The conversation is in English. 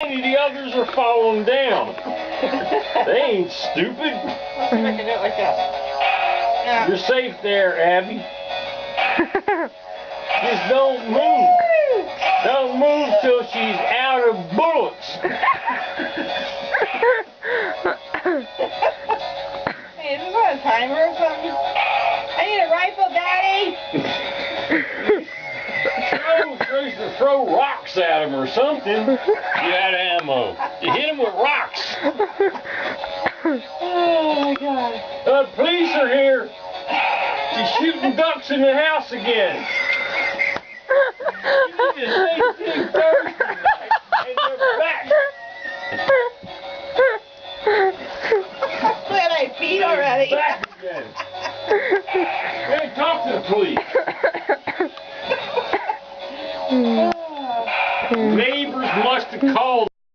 The others are falling down. They ain't stupid. Let's see if I can do it like that. Yeah. You're safe there, Abby. Just don't move. Don't move till she's out of bullets. Hey, is this on a timer or something? I need a rifle, Daddy. Throw rocks at him or something. Get out of ammo. You hit him with rocks. Oh my God. Police are here. She's shooting ducks in the house again. You need to say things Thursday night, and they're back. Glad I peed already. Back again. Hey, talk to the police. Maybe